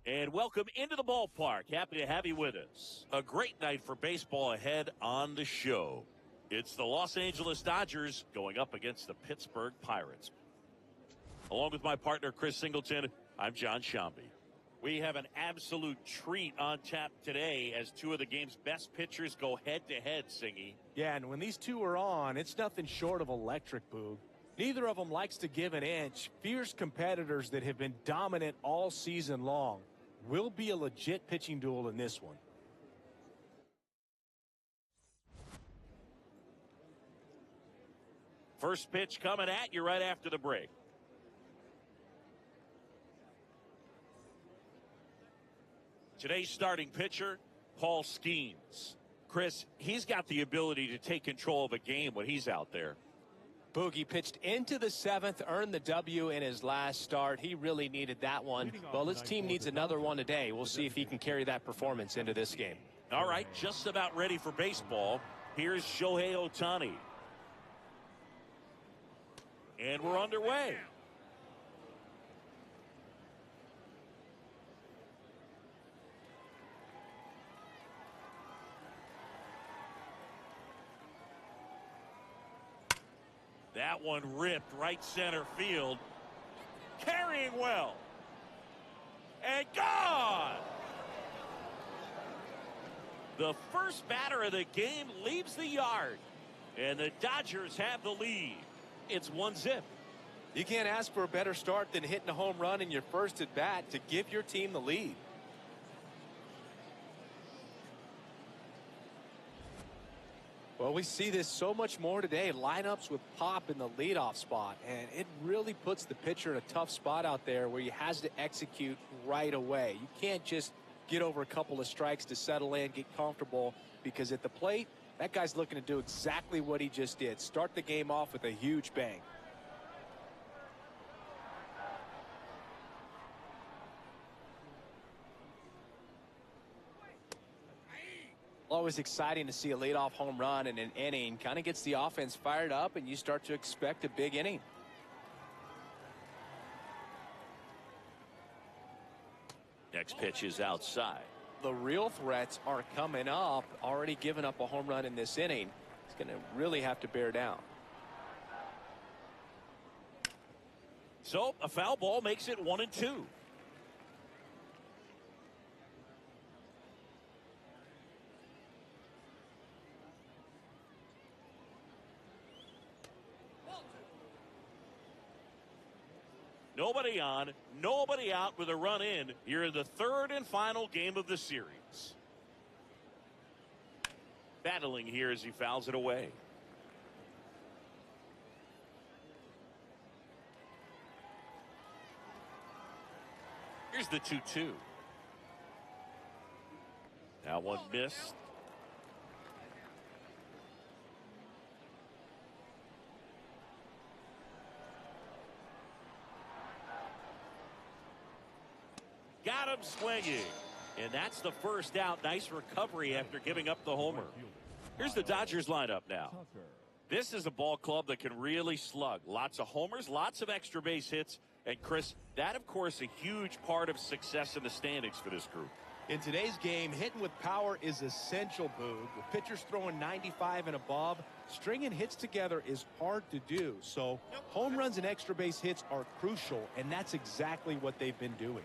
And welcome into the ballpark. Happy to have you with us. A great night for baseball ahead on the show. It's the Los Angeles Dodgers going up against the Pittsburgh Pirates. Along with my partner, Chris Singleton, I'm John Shambi. We have an absolute treat on tap today as two of the game's best pitchers go head-to-head, Singy. Yeah, and when these two are on, it's nothing short of electric, Boog. Neither of them likes to give an inch. Fierce competitors that have been dominant all season long. Will be a legit pitching duel in this one. First pitch coming at you right after the break. Today's starting pitcher, Paul Skeens. Chris, he's got the ability to take control of a game when he's out there. Boogie pitched into the seventh, earned the W in his last start. He really needed that one. Well, his team needs another one today. We'll see if he can carry that performance into this game. All right, just about ready for baseball. Here's Shohei Ohtani. And we're underway. That one ripped right center field. Carrying well. And gone! The first batter of the game leaves the yard. And the Dodgers have the lead. It's 1-0. You can't ask for a better start than hitting a home run in your first at bat to give your team the lead. Well, we see this so much more today. Lineups with pop in the leadoff spot. And it really puts the pitcher in a tough spot out there where he has to execute right away. You can't just get over a couple of strikes to settle in, get comfortable, because at the plate, that guy's looking to do exactly what he just did. Start the game off with a huge bang. Always exciting to see a leadoff home run in an inning. Kind of gets the offense fired up, and you start to expect a big inning. Next pitch is outside. The real threats are coming up. Already given up a home run in this inning. He's going to really have to bear down. So a foul ball makes it 1-2. Nobody on, nobody out with a run in here in the third and final game of the series. Battling here as he fouls it away. Here's the 2-2. Now one missed. Got him swinging. And that's the first out. Nice recovery after giving up the homer. Here's the Dodgers lineup now. This is a ball club that can really slug. Lots of homers, lots of extra base hits. And Chris, that of course a huge part of success in the standings for this group. In today's game, hitting with power is essential, Boog. With pitchers throwing 95 and above, stringing hits together is hard to do. So home runs and extra base hits are crucial, and that's exactly what they've been doing.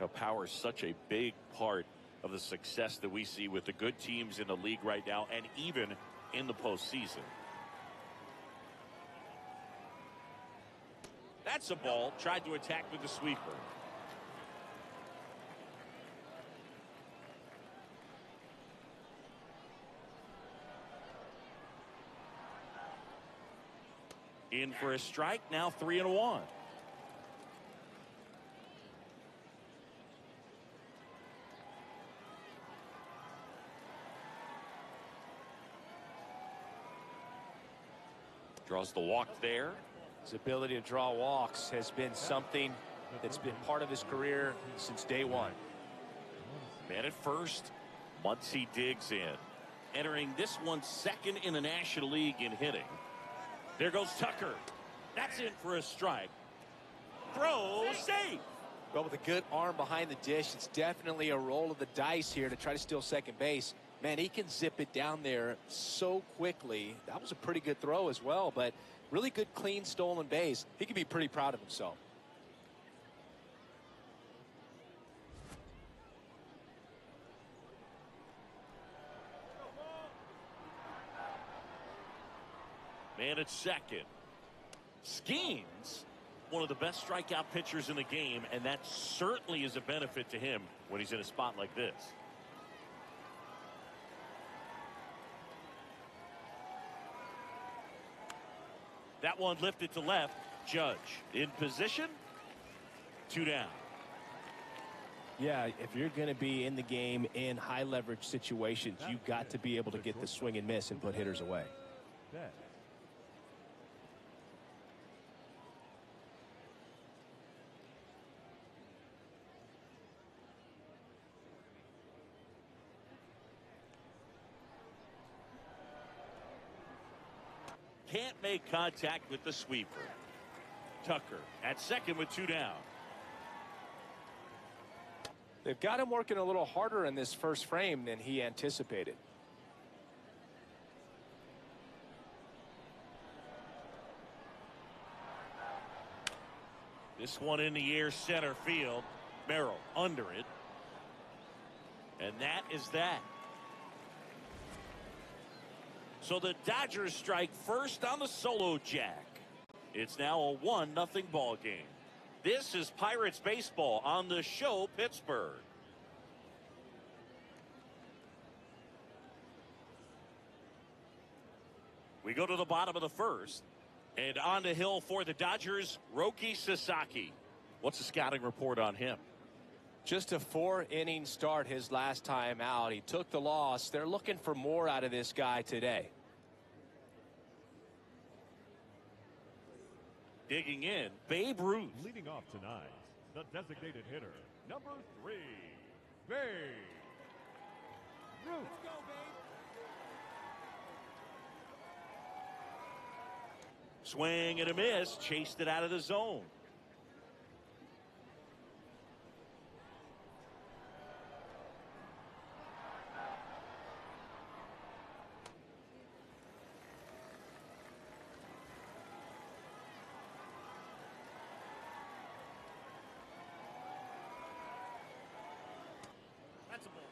Now, power is such a big part of the success that we see with the good teams in the league right now and even in the postseason. That's a ball. Tried to attack with the sweeper. In for a strike. Now 3-1. Draws the walk there. His ability to draw walks has been something that's been part of his career since day one. Man at first. Once he digs in. entering this one second in the National League in hitting. There goes Tucker. That's in for a strike. Throw, safe. Well, with a good arm behind the dish, it's definitely a roll of the dice here to try to steal second base. Man, he can zip it down there so quickly. That was a pretty good throw as well, but really good, clean, stolen base. He can be pretty proud of himself. Man at second. Skeens, one of the best strikeout pitchers in the game, and that certainly is a benefit to him when he's in a spot like this. That one lifted to left. Judge in position. 2 down. Yeah, if you're going to be in the game in high leverage situations, you've got to be able to get the swing and miss and put hitters away. Can't make contact with the sweeper. Tucker at second with 2 down. They've got him working a little harder in this first frame than he anticipated. This one in the air, center field. Merrill under it. And that is that. So the Dodgers strike first on the solo jack. It's now a 1-0 ball game. This is Pirates baseball on the show, Pittsburgh. We go to the bottom of the first. And on the hill for the Dodgers, Roki Sasaki. What's the scouting report on him? Just a 4-inning start his last time out. He took the loss. They're looking for more out of this guy today. Digging in, Babe Ruth. Leading off tonight, the designated hitter, number 3, Babe Ruth. Let's go, Babe. Swing and a miss, chased it out of the zone. That's a ball.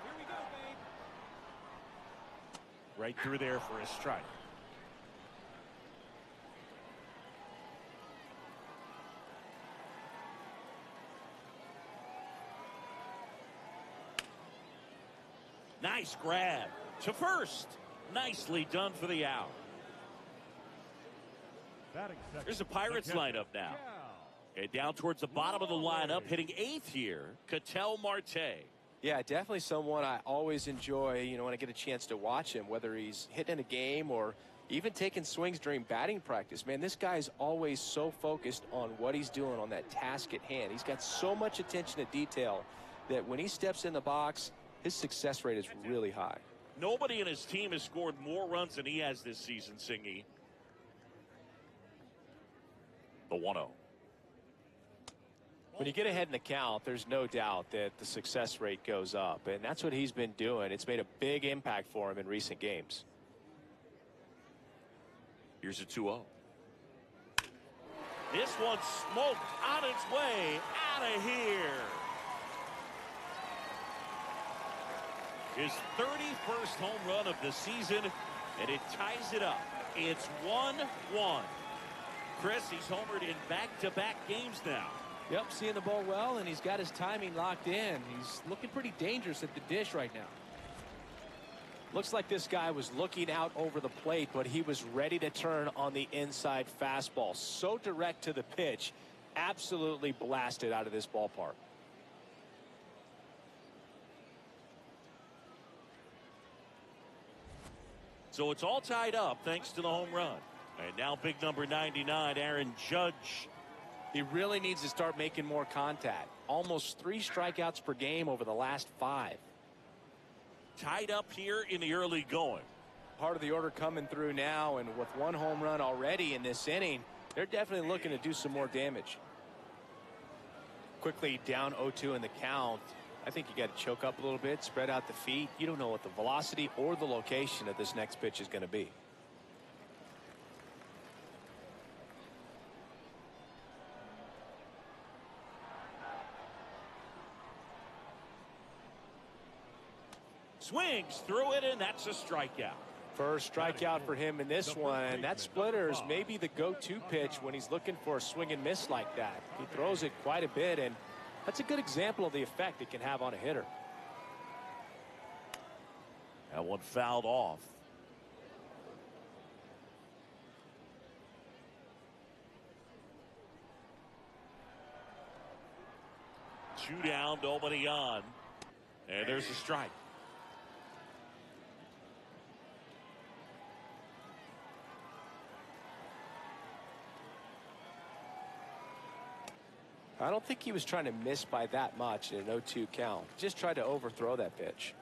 Here we go, Babe. Right through there for a strike. Nice grab to first. Nicely done for the out. There's a Pirates lineup now. And down towards the bottom of the lineup, hitting 8th here, Ketel Marte. Yeah, definitely someone I always enjoy, when I get a chance to watch him, whether he's hitting a game or even taking swings during batting practice. Man, this guy's always so focused on what he's doing on that task at hand. He's got so much attention to detail that when he steps in the box, his success rate is really high. Nobody in his team has scored more runs than he has this season, Singy. The 1-0. When you get ahead in the count, there's no doubt that the success rate goes up, and that's what he's been doing. It's made a big impact for him in recent games. Here's a 2-0. This one smoked on its way out of here. His 31st home run of the season, and it ties it up. It's 1-1. Chris, he's homered in back-to-back games now. Yep, seeing the ball well, and he's got his timing locked in. He's looking pretty dangerous at the dish right now. Looks like this guy was looking out over the plate, but he was ready to turn on the inside fastball. So direct to the pitch, absolutely blasted out of this ballpark. So it's all tied up thanks to the home run. And now big number 99, Aaron Judge. He really needs to start making more contact. Almost 3 strikeouts per game over the last 5. Tied up here in the early going. Part of the order coming through now, and with 1 home run already in this inning, they're definitely looking to do some more damage. Quickly down 0-2 in the count. I think you got to choke up a little bit, spread out the feet. You don't know what the velocity or the location of this next pitch is going to be. Swings through it, and that's a strikeout. First strikeout for him in this one. That splitter is maybe the go-to pitch when he's looking for a swing and miss like that. He throws it quite a bit, and that's a good example of the effect it can have on a hitter. That one fouled off. Two down, nobody on. And there's a strike. I don't think he was trying to miss by that much in an 0-2 count. Just tried to overthrow that pitch.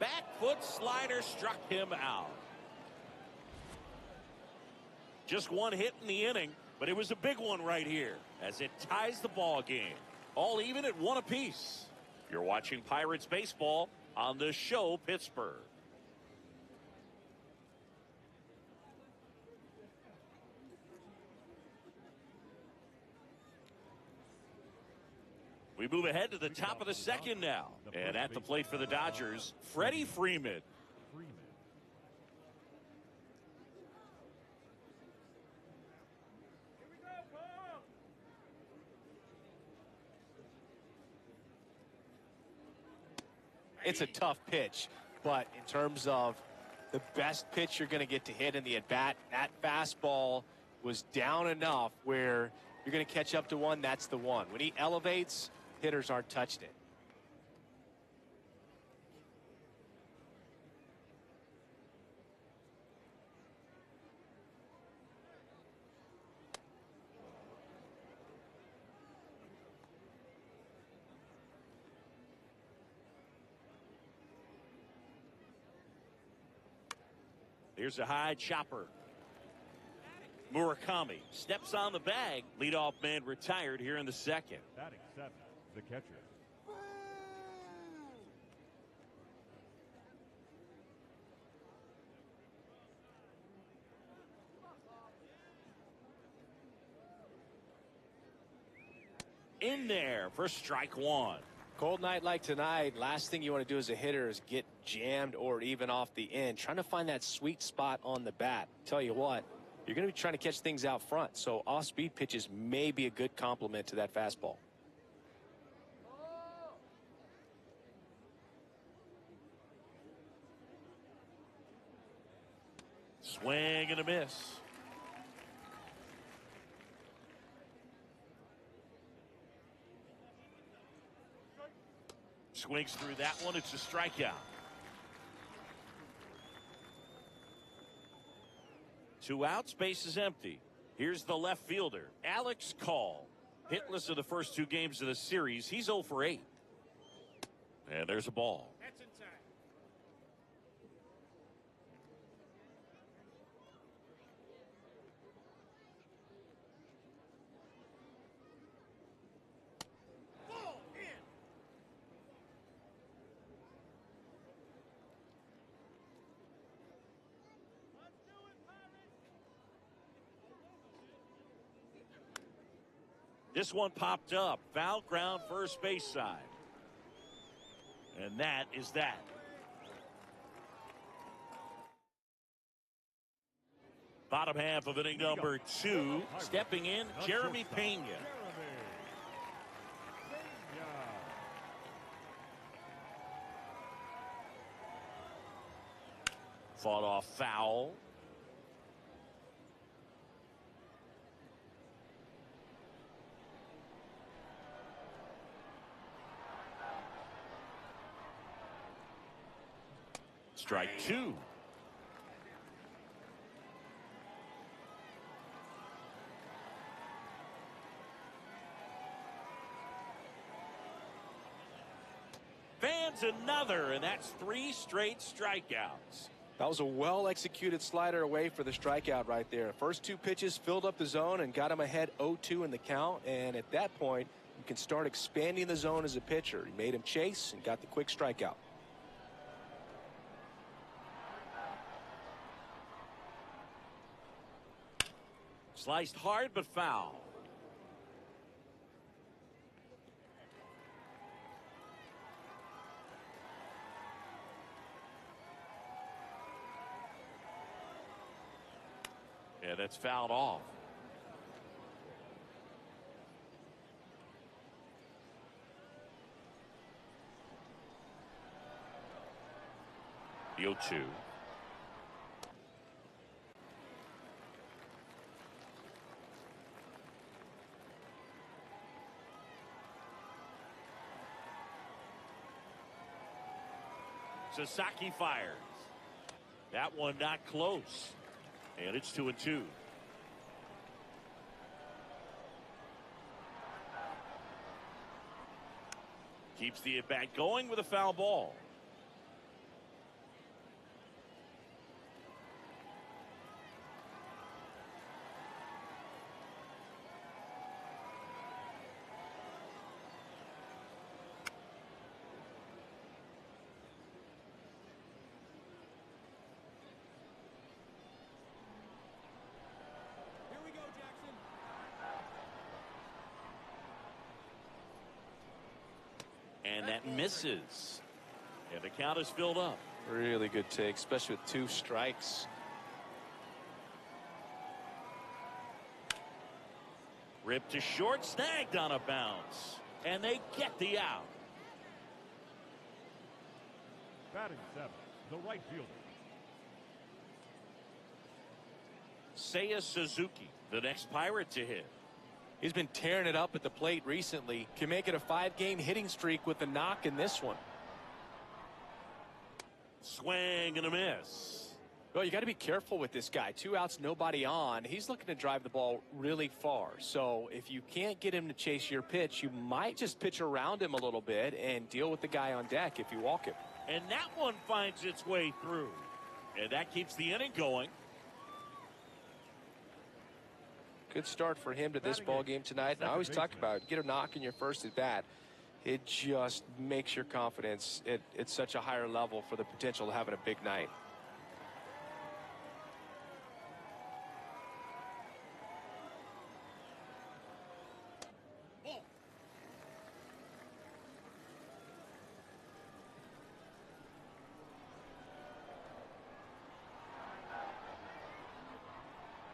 Back foot slider struck him out. Just 1 hit in the inning, but it was a big one right here as it ties the ball game. All even at 1 apiece. You're watching Pirates baseball on the show Pittsburgh. We move ahead to the top of the second now. And at the plate for the Dodgers, Freddie Freeman. It's a tough pitch, but in terms of the best pitch you're going to get to hit in the at-bat, that fastball was down enough where you're going to catch up to one. That's the one. When he elevates, hitters aren't touched it. Here's a high chopper. Murakami steps on the bag. Leadoff man retired here in the second. Batting 7, the catcher. In there for strike 1. Cold night like tonight, last thing you want to do as a hitter is get jammed or even off the end. Trying to find that sweet spot on the bat. Tell you what, you're going to be trying to catch things out front, so off-speed pitches may be a good complement to that fastball. Swing and a miss. Swings through that one. It's a strikeout. 2 outs, base is empty. Here's the left fielder, Alex Call. Hitless of the first 2 games of the series. He's 0 for 8. And there's a ball. That's inside. Ball in. This one popped up. Foul ground, first base side. And that is that. Bottom half of inning number 2. Stepping in, Jeremy Pena. Fought off foul. Strike two. Fans another, and that's 3 straight strikeouts. That was a well-executed slider away for the strikeout right there. First 2 pitches filled up the zone and got him ahead 0-2 in the count. And at that point, you can start expanding the zone as a pitcher. He made him chase and got the quick strikeout. Sliced hard but foul. Yeah, that's fouled off. The 0-2. Sasaki fires. That one not close. And it's 2-2. Keeps the at-bat going with a foul ball. And that misses. And the count is filled up. Really good take, especially with 2 strikes. Ripped to short, snagged on a bounce. And they get the out. Batting 7, the right fielder. Seiya Suzuki, the next Pirate to hit. He's been tearing it up at the plate recently. Can make it a 5-game hitting streak with the knock in this one. Swing and a miss. Well, you got to be careful with this guy. 2 outs, nobody on. He's looking to drive the ball really far. So if you can't get him to chase your pitch, you might just pitch around him a little bit and deal with the guy on deck if you walk him. And that one finds its way through. And that keeps the inning going. Good start for him to this ball game tonight. And I always talk about get a knock in your first at bat. It just makes your confidence at such a higher level for the potential of having a big night.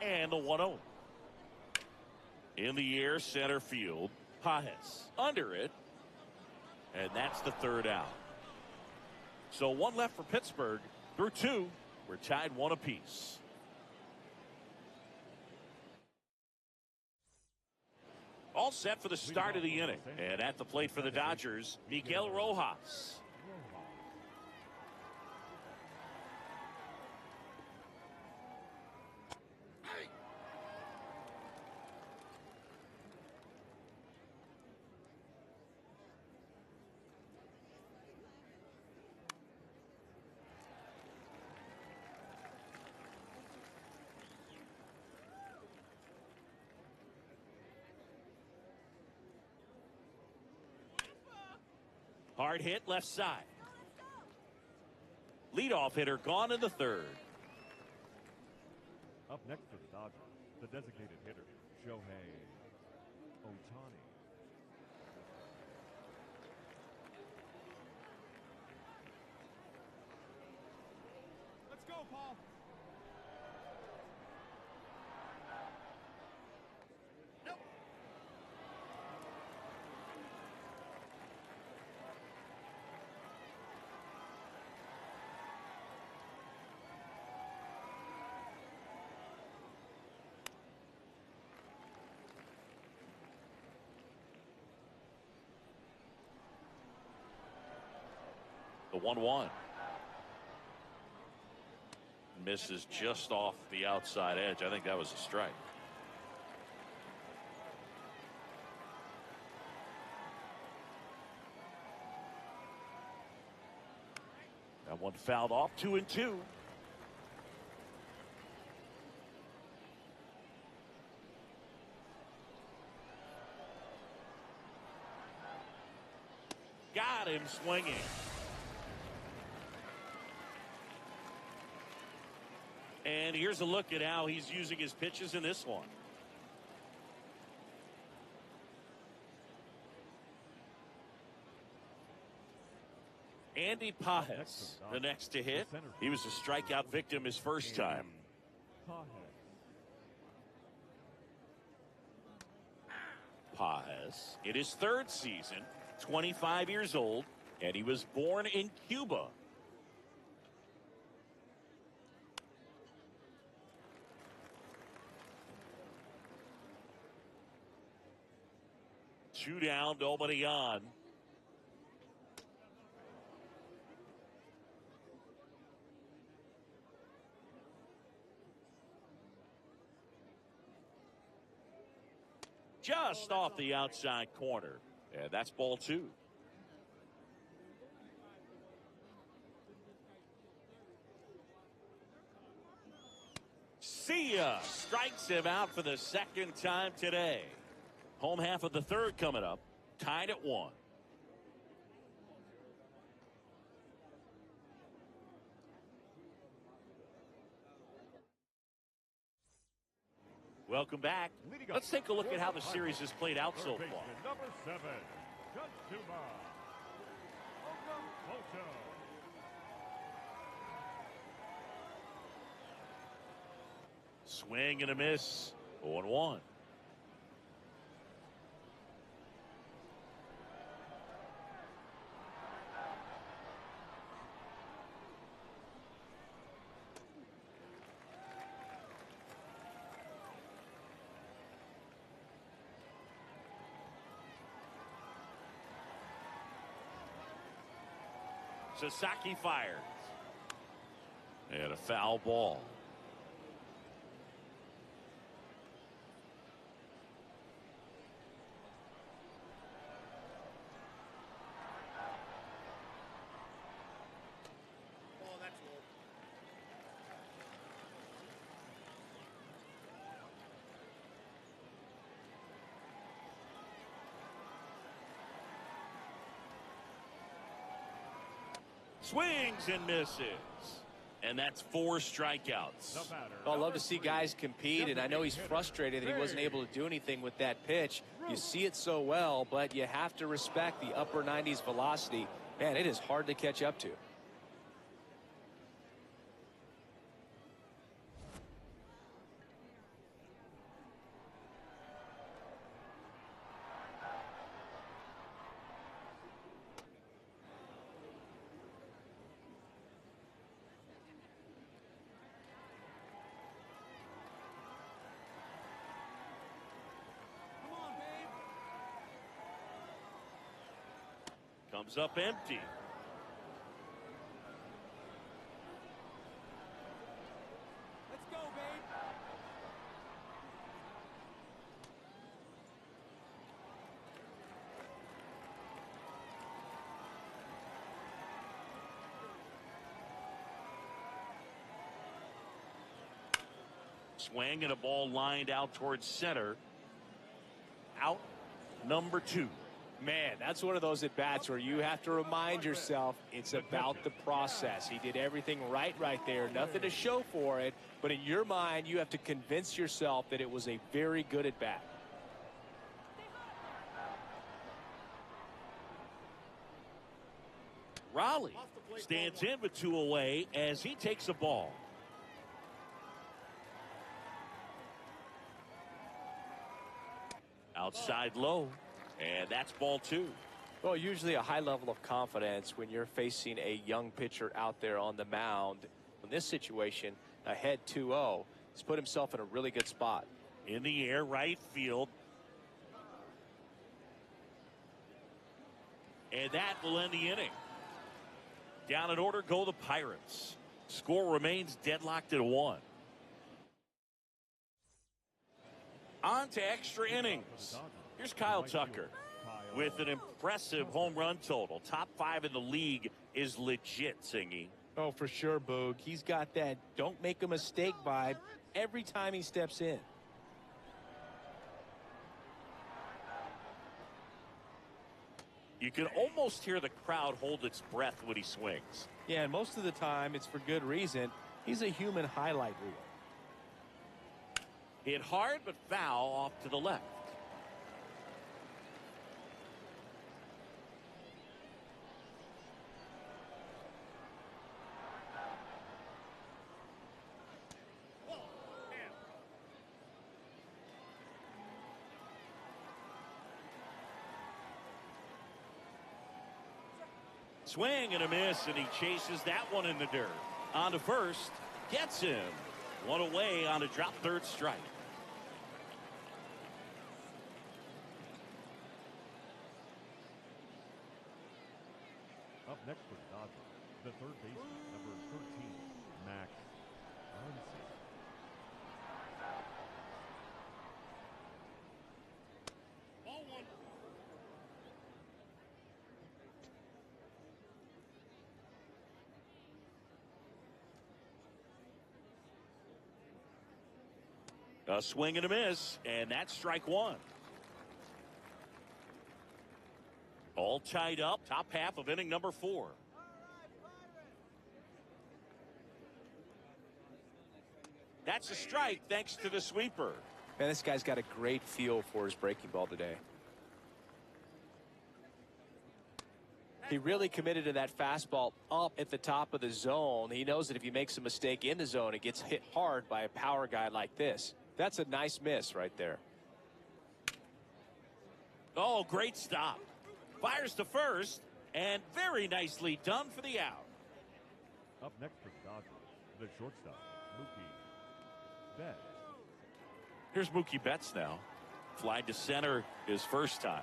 And the 1-0. In the air, center field. Pajes under it. And that's the 3rd out. So 1 left for Pittsburgh. Through 2, we're tied 1 apiece. All set for the start of the inning. And at the plate for the Dodgers, Miguel Rojas. Hard hit left side. Leadoff hitter gone in the 3rd. Up next for the Dodgers, the designated hitter, Shohei Ohtani. Let's go, Paul. Nope. The 1-1. Misses just off the outside edge. I think that was a strike. That one fouled off. 2-2. Got him swinging. And here's a look at how he's using his pitches in this one. Andy Pajes, the next to hit. He was a strikeout victim his first time. Pajes, in his third season, 25 years old, and he was born in Cuba. Two down, nobody on. Just off the outside corner. And that's ball 2. See ya. Strikes him out for the second time today. Home half of the third coming up. Tied at 1. Welcome back. Let's take a look at how the series has played out so far. Number 7, Swing and a miss. 0-1. Sasaki fires. And a foul ball. Swings and misses. And that's 4 strikeouts. Well, I love to see guys compete, and I know he's frustrated that he wasn't able to do anything with that pitch. You see it so well, but you have to respect the upper 90s velocity. Man, it is hard to catch up to. Comes up empty. Let's go, babe. Swing and a ball lined out towards center. Out number 2. Man, that's one of those at-bats where you have to remind yourself it's about the process. He did everything right there. Nothing to show for it. But in your mind, you have to convince yourself that it was a very good at-bat. Raleigh stands in with 2 away as he takes a ball. Outside low. And that's ball 2. Well, usually a high level of confidence when you're facing a young pitcher out there on the mound. In this situation, ahead 2-0, he's put himself in a really good spot. In the air, right field. And that will end the inning. Down in order go the Pirates. Score remains deadlocked at 1. On to extra innings. Here's Kyle Tucker with an impressive home run total. Top 5 in the league is legit, Singy. Oh, for sure, Boog. He's got that don't make a mistake vibe every time he steps in. You can almost hear the crowd hold its breath when he swings. Yeah, and most of the time it's for good reason. He's a human highlight reel. Hit hard but foul off to the left. Swing and a miss, and he chases that one in the dirt. On to first, gets him. One away on a drop third strike. Up next for the Dodgers, the third baseman, number 13, Max Muncy. Ball one. A swing and a miss, and that's strike one. All tied up, top half of inning number 4. That's a strike thanks to the sweeper. Man, this guy's got a great feel for his breaking ball today. He really committed to that fastball up at the top of the zone. He knows that if he makes a mistake in the zone, it gets hit hard by a power guy like this. That's a nice miss right there. Oh, great stop. Fires to first, and very nicely done for the out. Up next for the Dodgers, the shortstop, Mookie Betts. Here's Mookie Betts now. Flied to center his first time.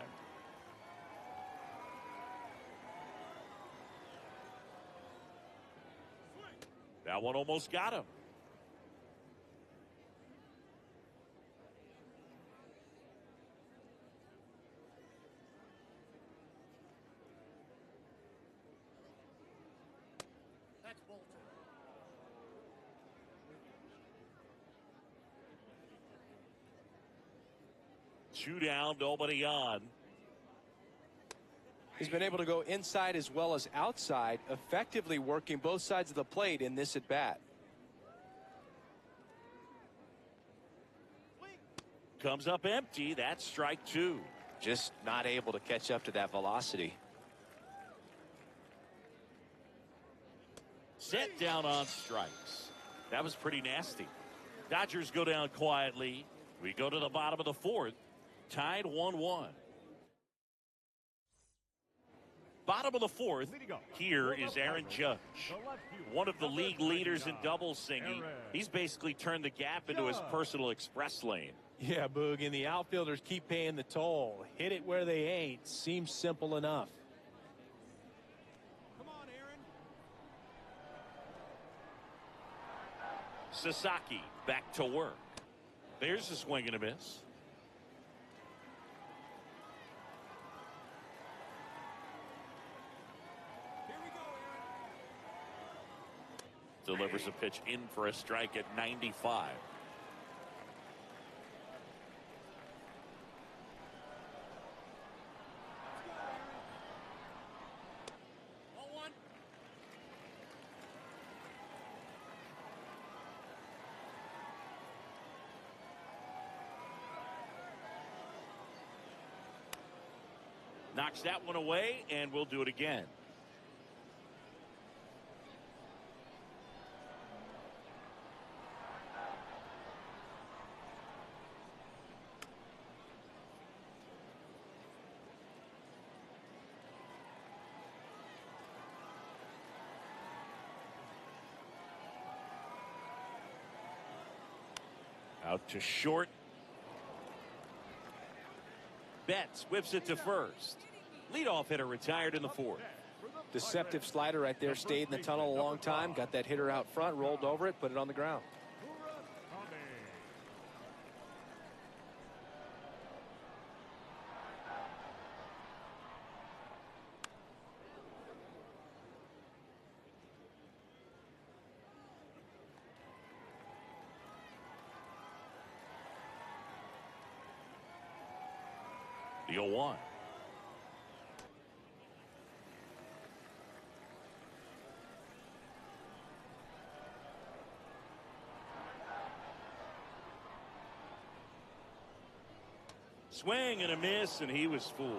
That one almost got him. Two down, nobody on. He's been able to go inside as well as outside, effectively working both sides of the plate in this at-bat. Comes up empty. That's strike 2. Just not able to catch up to that velocity. Set down on strikes. That was pretty nasty. Dodgers go down quietly. We go to the bottom of the 4th. Tied 1-1. Bottom of the 4th. Here is Aaron Judge, one of the league leaders in doubles, Singing. He's basically turned the gap into his personal express lane. Yeah, Boog, and the outfielders keep paying the toll. Hit it where they ain't. Seems simple enough. Come on, Aaron. Sasaki back to work. There's a swing and a miss. Here we go, Aaron. Delivers a pitch in for a strike at 95. Knocks that one away, and we'll do it again. Out to short. Betts whips it to first. Leadoff hitter retired in the 4th. For the Deceptive slider right there. Stayed in the tunnel a long time. Got that hitter out front, rolled over it, put it on the ground. The 0-1. Swing and a miss, and he was fooled.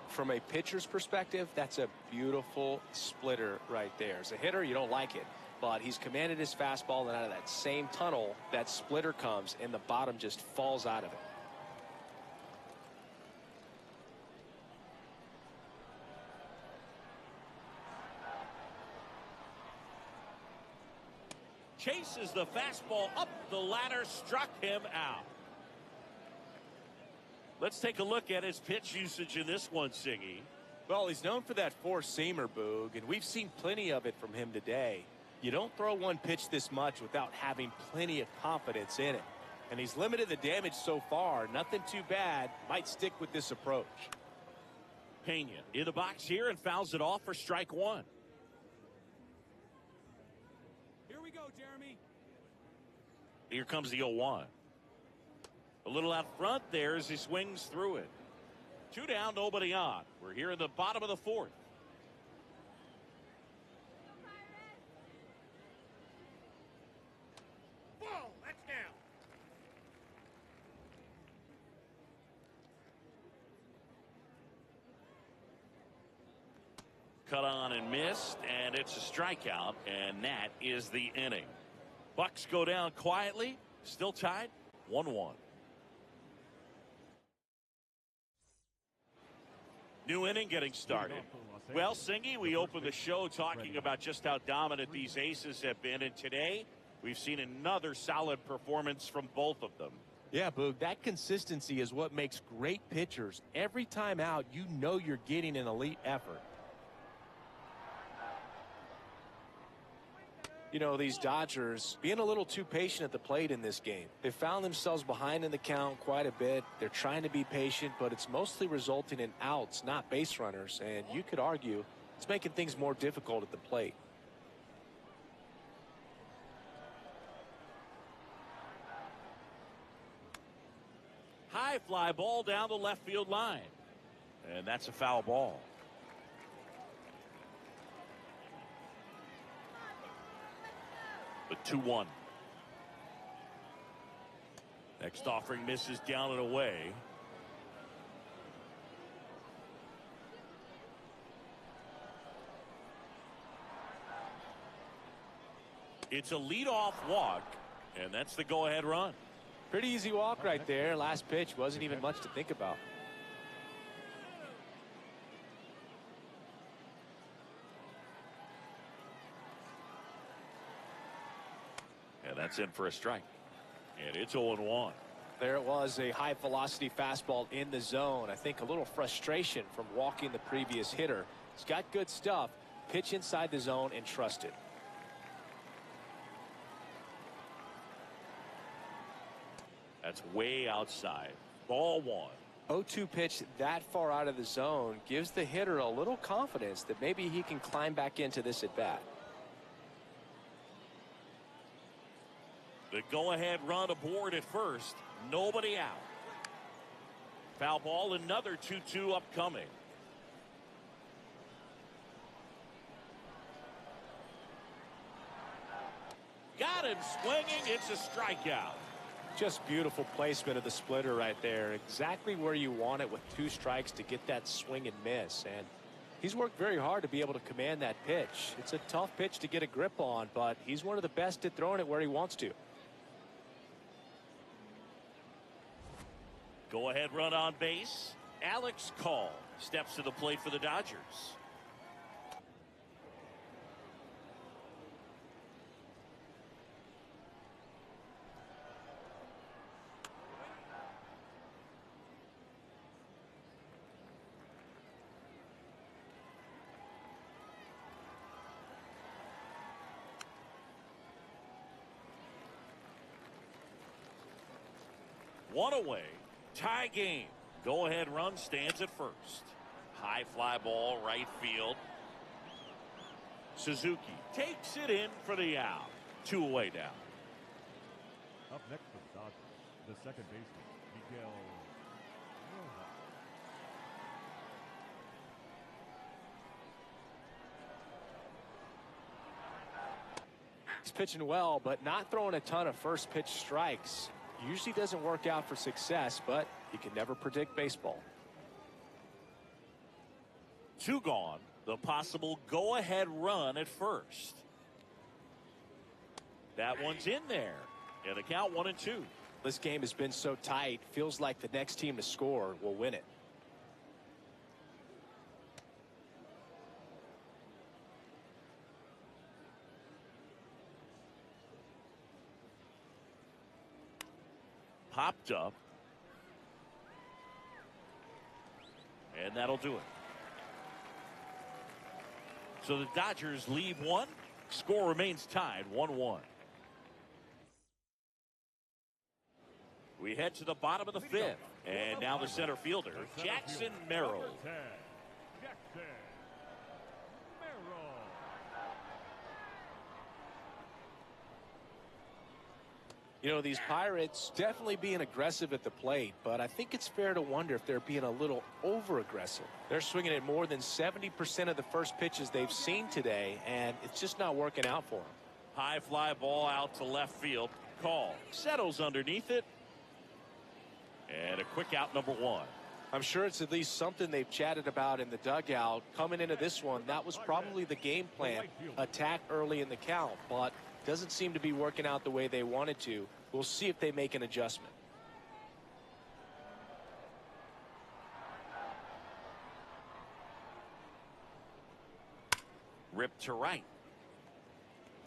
From a pitcher's perspective, that's a beautiful splitter right there. As a hitter, you don't like it, but he's commanded his fastball, and out of that same tunnel, that splitter comes, and the bottom just falls out of it. Chases the fastball up the ladder, struck him out. Let's take a look at his pitch usage in this one, Singy. Well, he's known for that four-seamer, Boog, and we've seen plenty of it from him today. You don't throw one pitch this much without having plenty of confidence in it. And he's limited the damage so far. Nothing too bad. Might stick with this approach. Pena in the box here and fouls it off for strike one. Here we go, Jeremy. Here comes the 0-1. A little out front there as he swings through it. 2 down, nobody on. We're here in the bottom of the 4th. Whoa, that's down. Cut on and missed, and it's a strikeout, and that is the inning. Bucks go down quietly, still tied, 1-1. New inning getting started. Well, Singy, we opened the show talking about just how dominant these aces have been, and today we've seen another solid performance from both of them. Yeah, Boog, that consistency is what makes great pitchers. Every time out, you know you're getting an elite effort. You know, these Dodgers being a little too patient at the plate in this game. They found themselves behind in the count quite a bit. They're trying to be patient, but it's mostly resulting in outs, not base runners. And you could argue it's making things more difficult at the plate. High fly ball down the left field line. And that's a foul ball. The 2-1. Next offering misses down and away. It's a leadoff walk, and that's the go-ahead run. Pretty easy walk right there. Last pitch wasn't even much to think about. And that's in for a strike. And it's 0-1. There it was, a high velocity fastball in the zone. I think a little frustration from walking the previous hitter. He's got good stuff. Pitch inside the zone and trust it. That's way outside. Ball 1. 0-2 pitch that far out of the zone gives the hitter a little confidence that maybe he can climb back into this at bat. The go-ahead run aboard at first. Nobody out. Foul ball, another 2-2 upcoming. Got him swinging. It's a strikeout. Just beautiful placement of the splitter right there. Exactly where you want it with 2 strikes to get that swing and miss. And he's worked very hard to be able to command that pitch. It's a tough pitch to get a grip on, but he's one of the best at throwing it where he wants to. Go ahead run on base. Alex Call steps to the plate for the Dodgers. One away. Tie game. Go-ahead run stands at first. High fly ball, right field. Suzuki takes it in for the out. 2 away now. Up next for the Dodgers, the second baseman, Miguel. He's pitching well, but not throwing a ton of first pitch strikes. Usually doesn't work out for success, but you can never predict baseball. 2 gone. The possible go-ahead run at first. That one's in there. And the count 1-2. This game has been so tight. Feels like the next team to score will win it. Popped up. And that'll do it. So the Dodgers leave 1. Score remains tied 1-1. We head to the bottom of the 5th. And now the center fielder, Jackson Merrill. Jackson Merrill. You know, these Pirates definitely being aggressive at the plate, but I think it's fair to wonder if they're being a little over-aggressive. They're swinging at more than 70% of the first pitches they've seen today, and it's just not working out for them. High fly ball out to left field. Call. Settles underneath it. And a quick out, number 1. I'm sure it's at least something they've chatted about in the dugout. Coming into this one, that was probably the game plan. Attack early in the count, but doesn't seem to be working out the way they wanted to. We'll see if they make an adjustment. Ripped to right.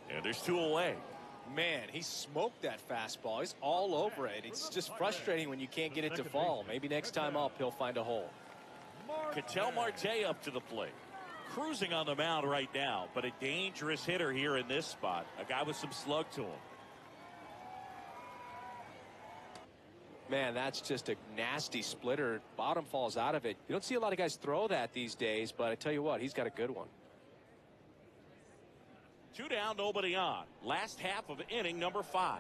And there's 2 away. Man, he smoked that fastball. He's all over it. It's just frustrating when you can't get it to fall. Maybe next time up, he'll find a hole. Ketel Marte up to the plate. Cruising on the mound right now, but a dangerous hitter here in this spot. A guy with some slug to him. Man, that's just a nasty splitter. Bottom falls out of it. You don't see a lot of guys throw that these days, but I tell you what, he's got a good one. 2 down, nobody on. Last half of inning number 5.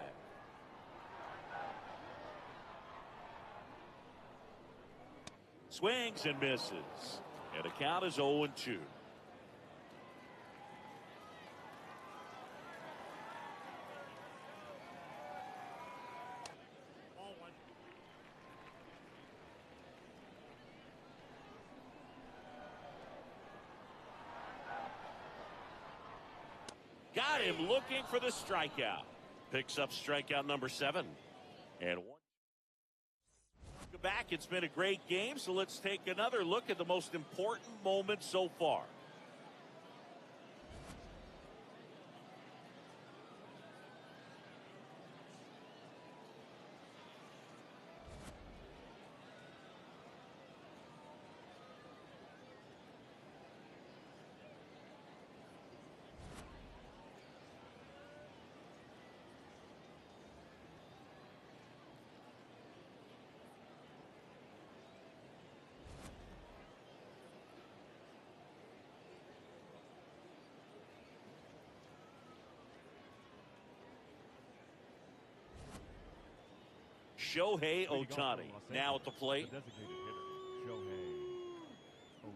Swings and misses. And the count is 0-2. Got him looking for the strikeout. Picks up strikeout number 7. And back. It's been a great game, so let's take another look at the most important moment so far. Shohei Ohtani now at the plate. The designated hitter, Shohei Ohtani.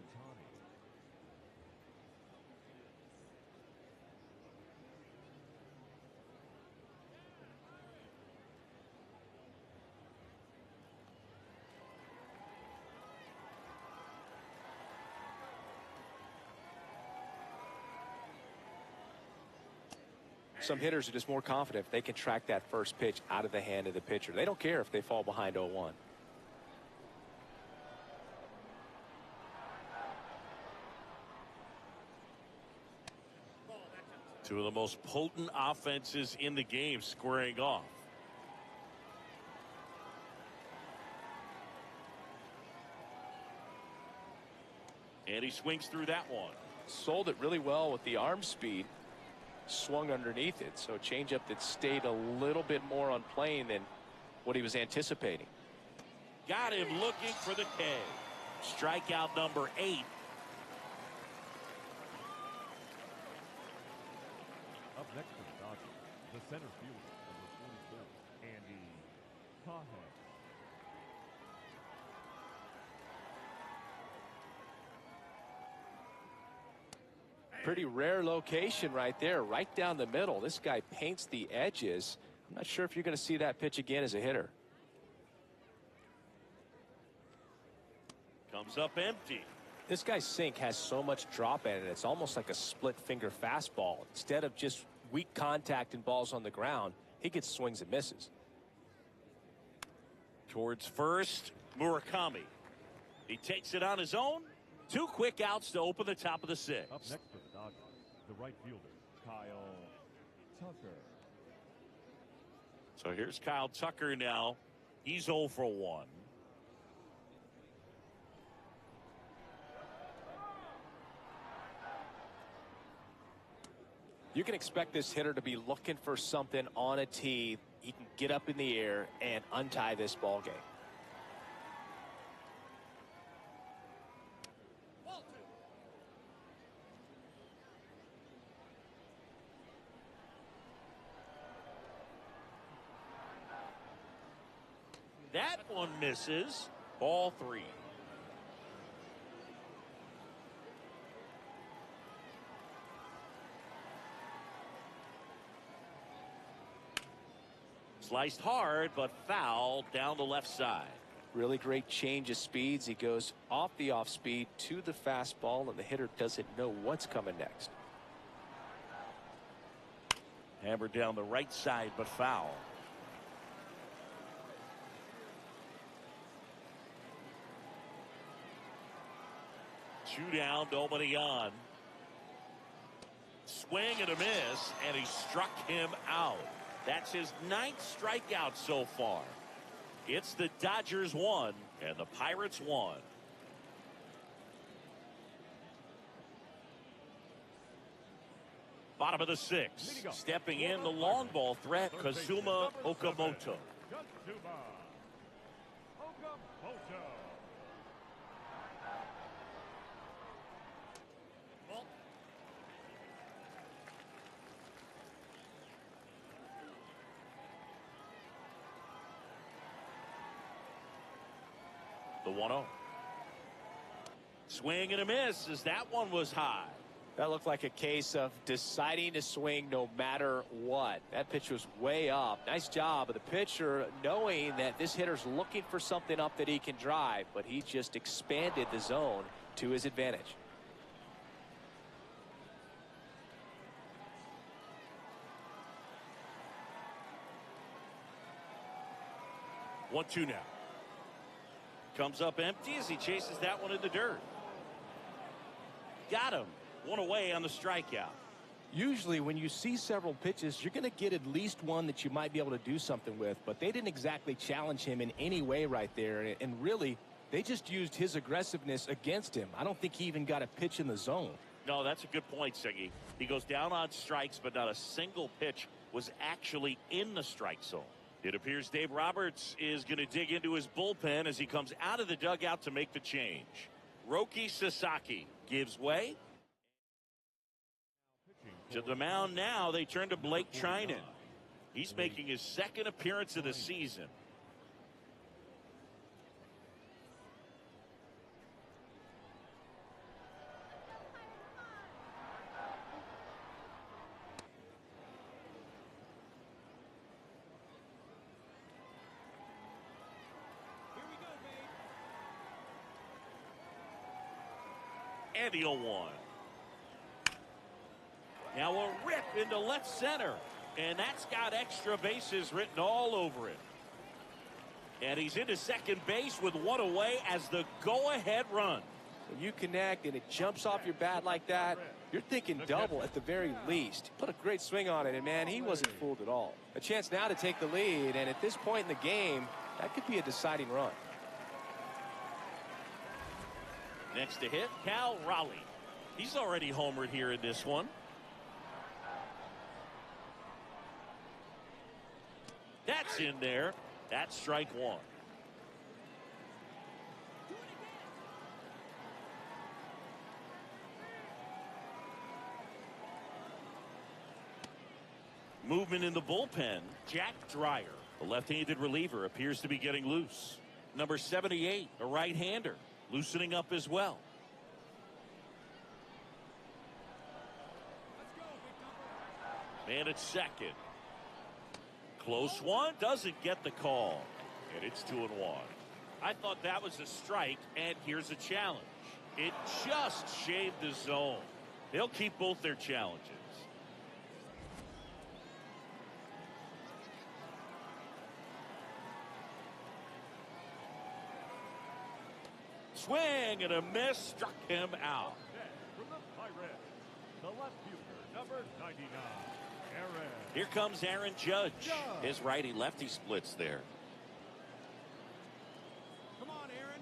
Some hitters are just more confident if they can track that first pitch out of the hand of the pitcher. They don't care if they fall behind 0-1. Two of the most potent offenses in the game squaring off. And he swings through that one. Sold it really well with the arm speed. Swung underneath it, so changeup that stayed a little bit more on plane than what he was anticipating. Got him looking for the K. Strikeout number 8. Up next for the Dodgers, the center fielder, number 44, Andy Cahet. Pretty rare location right there, right down the middle. This guy paints the edges. I'm not sure if you're going to see that pitch again as a hitter. Comes up empty. This guy's sink has so much drop in it. It's almost like a split finger fastball. Instead of just weak contact and balls on the ground, he gets swings and misses. Towards first, Murakami. He takes it on his own. 2 quick outs to open the top of the 6th. Up next for the Dodgers, the right fielder, Kyle Tucker. So here's Kyle Tucker now. He's 0 for 1. You can expect this hitter to be looking for something on a tee. He can get up in the air and untie this ball game. That one misses. Ball 3. Sliced hard, but foul down the left side. Really great change of speeds. He goes off the off speed to the fastball, and the hitter doesn't know what's coming next. Hammered down the right side, but foul. Two down, nobody on. Swing and a miss, and he struck him out. That's his 9th strikeout so far. It's the Dodgers 1 and the Pirates 1. Bottom of the 6th. Stepping in the long ball threat, Kazuma Okamoto. The 1-0. Swing and a miss as that one was high. That looked like a case of deciding to swing no matter what. That pitch was way up. Nice job of the pitcher knowing that this hitter's looking for something up that he can drive, but he just expanded the zone to his advantage. One, 2 now. Comes up empty as he chases that one in the dirt. Got him. 1 away on the strikeout. Usually when you see several pitches, you're going to get at least one that you might be able to do something with, but they didn't exactly challenge him in any way right there. And really, they just used his aggressiveness against him. I don't think he even got a pitch in the zone. No, that's a good point, Siggy. He goes down on strikes, but not a single pitch was actually in the strike zone. It appears Dave Roberts is going to dig into his bullpen as he comes out of the dugout to make the change. Roki Sasaki gives way. To the mound now, they turn to Blake Trinan. He's making his 2nd appearance of the season. And the 0-1. Now a rip into left center. And that's got extra bases written all over it. And he's into second base with 1 away as the go-ahead run. When you connect and it jumps off your bat like that, you're thinking double at the very least. Put a great swing on it, and man, he wasn't fooled at all. A chance now to take the lead, and at this point in the game, that could be a deciding run. Next to hit, Cal Raleigh. He's already homered here in this one. That's in there. That's strike 1. Movement in the bullpen. Jack Dreyer, the left-handed reliever, appears to be getting loose. Number 78, a right-hander, loosening up as well. Man at second. Close one, doesn't get the call. And it's 2-1. I thought that was a strike, and here's a challenge. It just shaved the zone. They'll keep both their challenges. Swing and a miss, struck him out. From the Pirates, the left fielder, number 99, Aaron. Here comes Aaron Judge. His righty-lefty splits there. Come on, Aaron.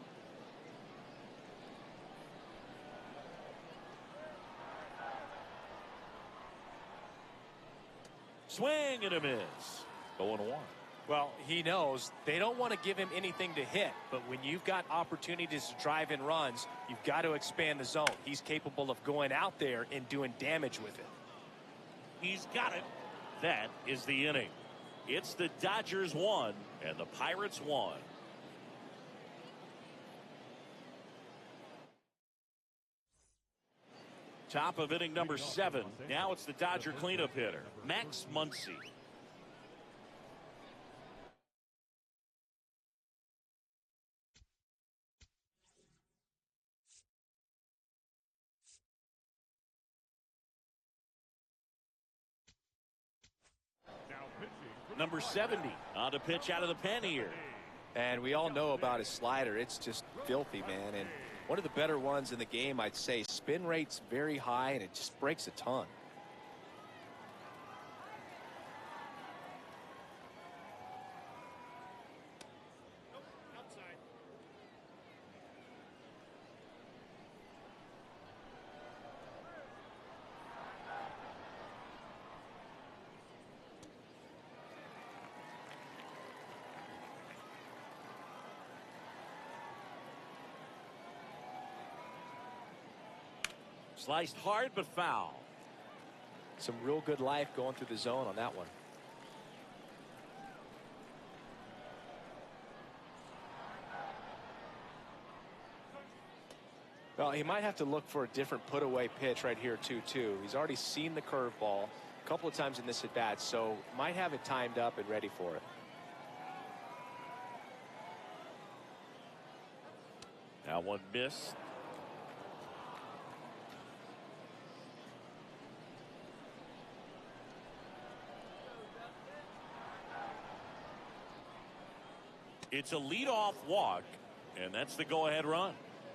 Swing and a miss. 0-1. Well, he knows they don't want to give him anything to hit, but when you've got opportunities to drive in runs, you've got to expand the zone. He's capable of going out there and doing damage with it. He's got it. That is the inning. It's the Dodgers 1 and the Pirates 1. Top of inning number 7. Now it's the Dodger cleanup hitter, Max Muncy. Number 70 on to pitch out of the pen here. And we all know about his slider. It's just filthy, man. And one of the better ones in the game, I'd say. Spin rate's very high, and it just breaks a ton. Outside. Sliced hard but foul. Some real good life going through the zone on that one. Well, he might have to look for a different put-away pitch right here, too. He's already seen the curveball a couple of times in this at-bat, so might have it timed up and ready for it. Now one missed. It's a leadoff walk, and that's the go-ahead run.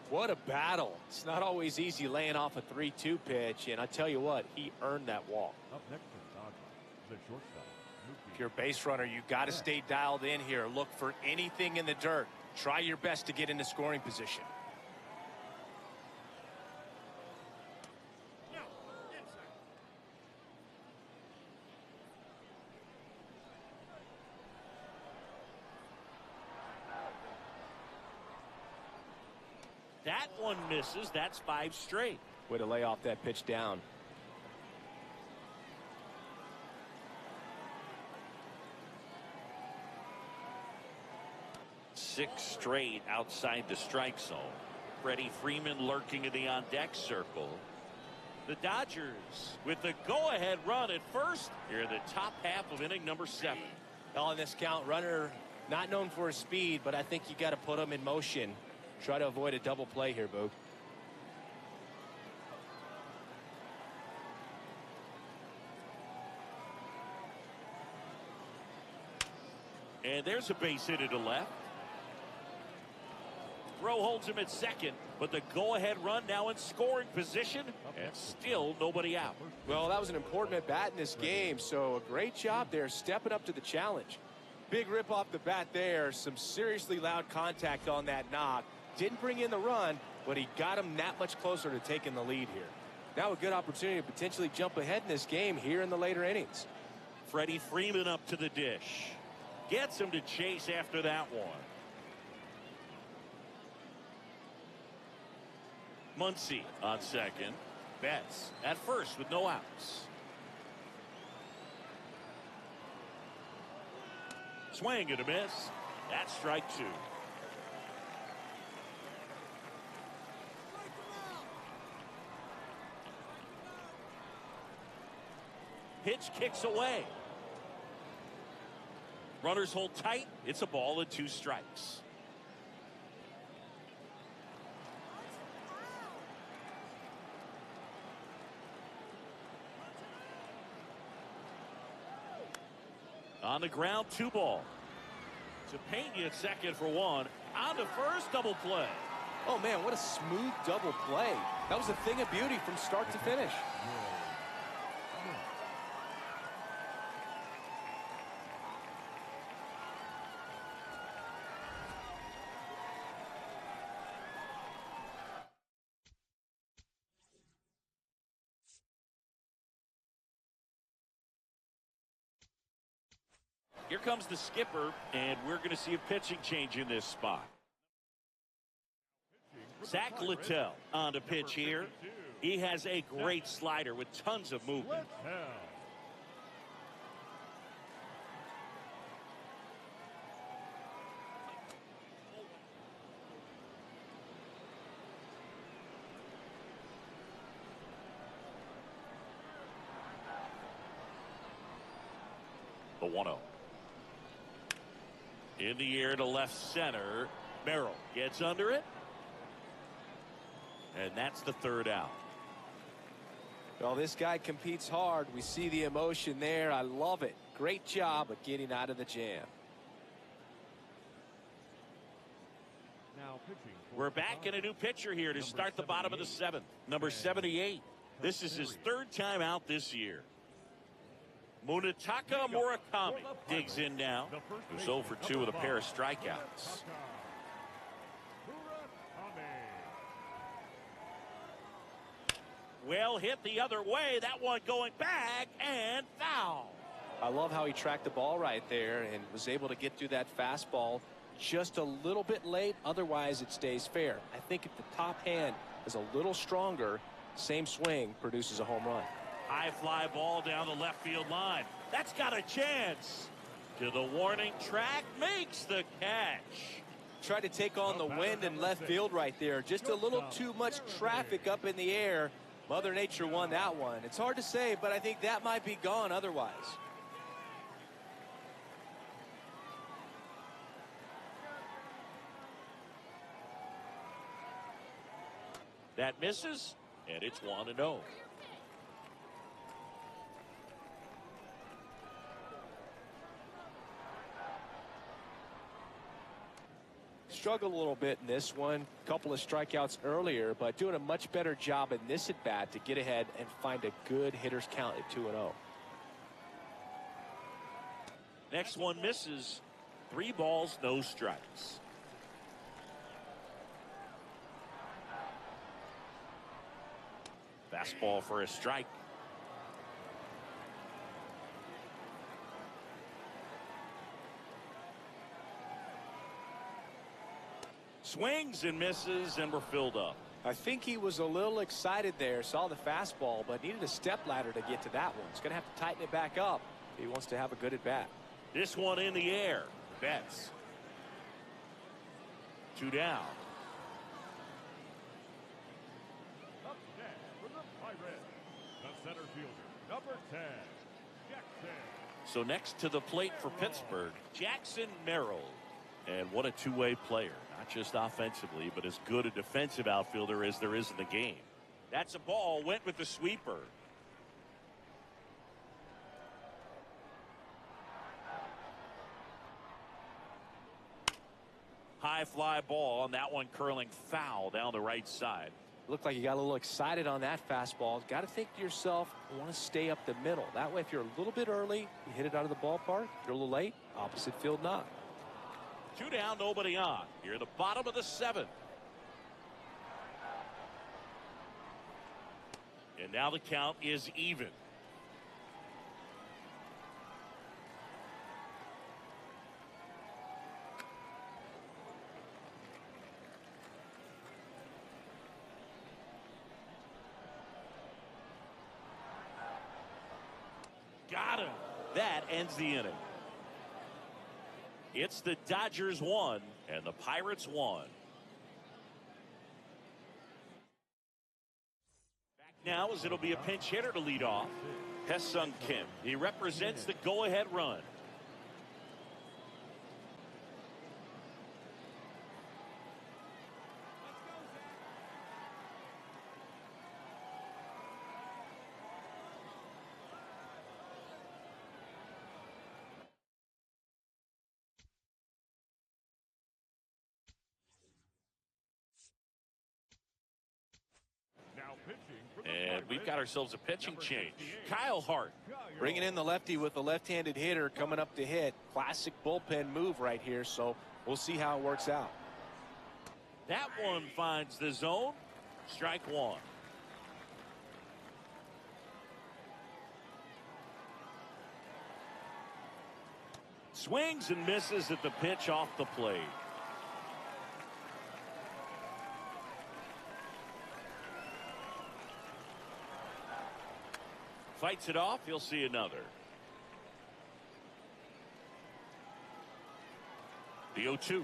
What a battle. It's not always easy laying off a 3-2 pitch, and I tell you what, he earned that walk. Up next for the Dodgers, the shortstop. If you're a base runner, you got to stay dialed in here. Look for anything in the dirt. Try your best to get into scoring position. No, inside. That one misses. That's 5 straight. Way to lay off that pitch down. Six straight outside the strike zone. Freddie Freeman lurking in the on-deck circle. The Dodgers with the go-ahead run at first here in the top half of inning number 7. Well, in this count, runner not known for his speed, but I think you got to put him in motion. Try to avoid a double play here, Boog. And there's a base hit to left. Throw holds him at second, but the go-ahead run now in scoring position, and still nobody out. Well, that was an important at-bat in this game, so a great job there stepping up to the challenge. Big rip off the bat there. Some seriously loud contact on that knock. Didn't bring in the run, but he got him that much closer to taking the lead here. Now a good opportunity to potentially jump ahead in this game here in the later innings. Freddie Freeman up to the dish. Gets him to chase after that one. Muncy on second. Betts at first with no outs. Swing and a miss. That's strike 2. Pitch kicks away. Runners hold tight. It's a ball and 2 strikes. On the ground, 2 ball. To Pena at second for 1. On to first, double play. Oh, man, what a smooth double play. That was a thing of beauty from start to finish. Here comes the skipper, and we're going to see a pitching change in this spot. Zach Littell on the pitch here. He has a great slider with tons of movement. The 1-0. In the air to left center. Merrill gets under it. And that's the 3rd out. Well, this guy competes hard. We see the emotion there. I love it. Great job of getting out of the jam. Now pitching. We're back in a new pitcher here to start the bottom of the 7th. Number 78. This is his 3rd time out this year. Munetaka Murakami digs in now. Who's 0 for 2 with a pair of strikeouts. Well hit the other way. That one going back and foul. I love how he tracked the ball right there and was able to get through that fastball just a little bit late. Otherwise, it stays fair. I think if the top hand is a little stronger, same swing produces a home run. High fly ball down the left field line. That's got a chance. To the warning track, makes the catch. Tried to take on the wind in left field right there. Just a little too much traffic up in the air. Mother Nature won that one. It's hard to say, but I think that might be gone otherwise. That misses, and it's 1-0. Struggled a little bit in this one. Couple of strikeouts earlier, but doing a much better job in this at bat to get ahead and find a good hitter's count at 2-0. Next one misses. 3 balls, no strikes. Fastball for a strike. Swings and misses, and we're filled up. I think he was a little excited there, saw the fastball, but needed a step ladder to get to that one. He's going to have to tighten it back up if he wants to have a good at bat. This one in the air. Betts. 2 down. Up next for the Pirates, the center fielder, number 10, Jackson. So next to the plate for Pittsburgh, Jackson Merrill. And what a two-way player. Not just offensively, but as good a defensive outfielder as there is in the game. That's a ball. Went with the sweeper. High fly ball, and that one curling foul down the right side. Looked like you got a little excited on that fastball. Got to think to yourself, I want to stay up the middle. That way, if you're a little bit early, you hit it out of the ballpark. If you're a little late, opposite field not. 2 down, nobody on. Here at the bottom of the 7th. And now the count is even. Got him. That ends the inning. It's the Dodgers 1 and the Pirates 1. Back now as it'll be a pinch hitter to lead off. Hesung Kim. He represents the go-ahead run. And we've got ourselves a pitching change. Kyle Hart. Bringing in the lefty with the left-handed hitter coming up to hit. Classic bullpen move right here, so we'll see how it works out. That one finds the zone. Strike one. Swings and misses at the pitch off the plate. Fights it off. He'll see another. The 0-2.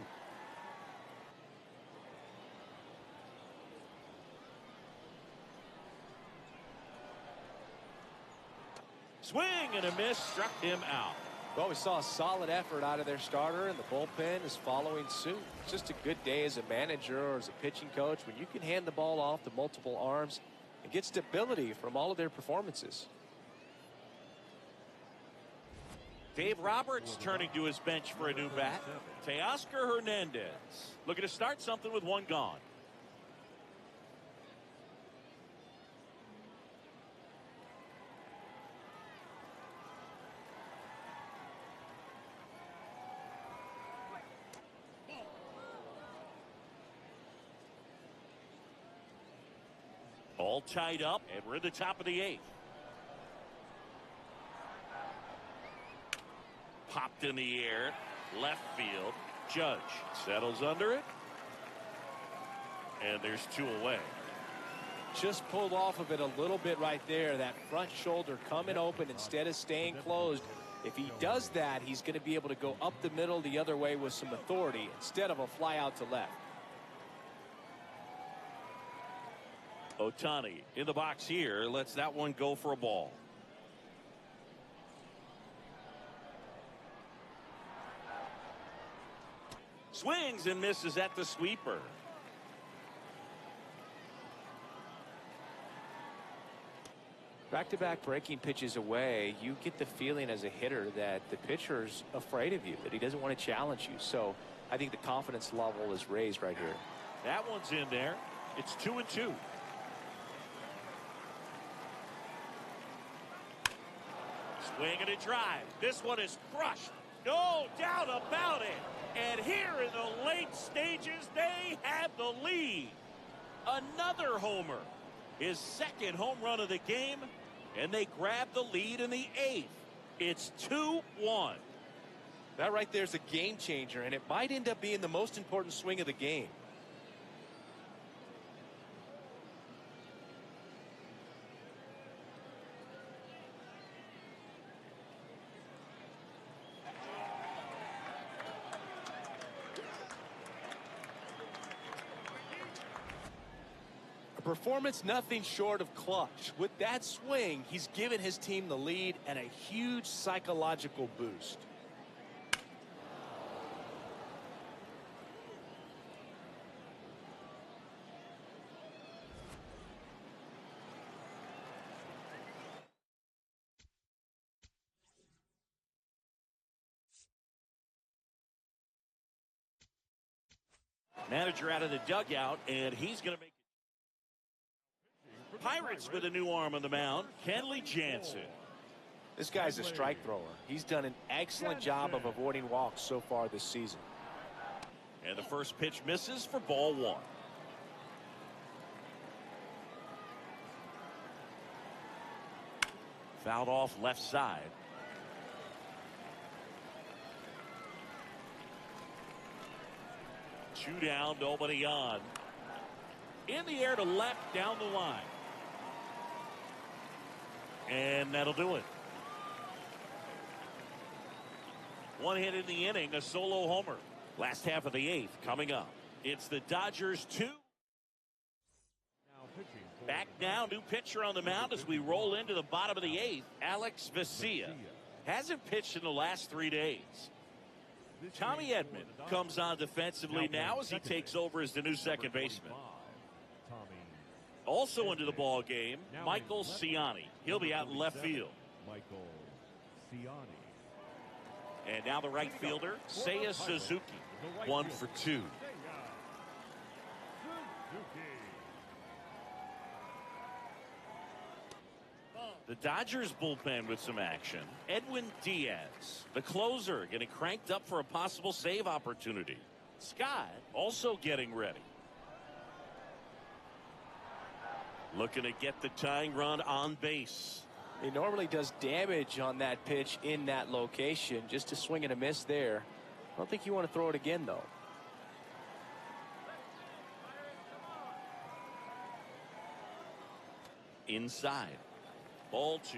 Swing and a miss, struck him out. Well, we saw a solid effort out of their starter, and the bullpen is following suit. It's just a good day as a manager or as a pitching coach when you can hand the ball off to multiple arms and get stability from all of their performances. Dave Roberts turning to his bench for a new bat. Teoscar Hernandez looking to start something with one gone. All tied up, and we're at the top of the 8th. Popped in the air, left field. Judge settles under it, and there's 2 away. Just pulled off of it a little bit right there. That front shoulder coming open instead of staying closed. If he does that, he's going to be able to go up the middle the other way with some authority instead of a fly out to left. Ohtani in the box here, lets that one go for a ball. Swings and misses at the sweeper. Back-to-back breaking pitches away, you get the feeling as a hitter that the pitcher's afraid of you, that he doesn't want to challenge you. So I think the confidence level is raised right here. That one's in there. It's 2-2. Swing and a drive. This one is crushed. No doubt about it. And here in the late stages, they have the lead. Another homer. His second home run of the game. And they grab the lead in the 8th. It's 2-1. That right there is a game changer, and it might end up being the most important swing of the game. A performance nothing short of clutch. With that swing, he's given his team the lead and a huge psychological boost. Manager out of the dugout, and he's going to make it. Pirates with a new arm on the mound, Kenley Jansen. This guy's a strike thrower. He's done an excellent job of avoiding walks so far this season. And the first pitch misses for ball 1. Fouled off left side. Two down, nobody on. In the air to left down the line. And that'll do it. One hit in the inning, a solo homer. Last half of the 8th coming up. It's the Dodgers 2. Back now, new pitcher on the mound as we roll into the bottom of the 8th. Alex Vesia hasn't pitched in the last 3 days. Tommy Edman comes on defensively now as he takes over as the new second baseman. Also into the ball game, Michael Ciani. He'll be out in left field. Michael Ciani. And now the right fielder, Seiya Suzuki. 1 for 2. The Dodgers bullpen with some action. Edwin Diaz, the closer, getting cranked up for a possible save opportunity. Scott also getting ready. Looking to get the tying run on base. He normally does damage on that pitch in that location. Just a swing and a miss there. I don't think you want to throw it again, though. Inside. Ball 2.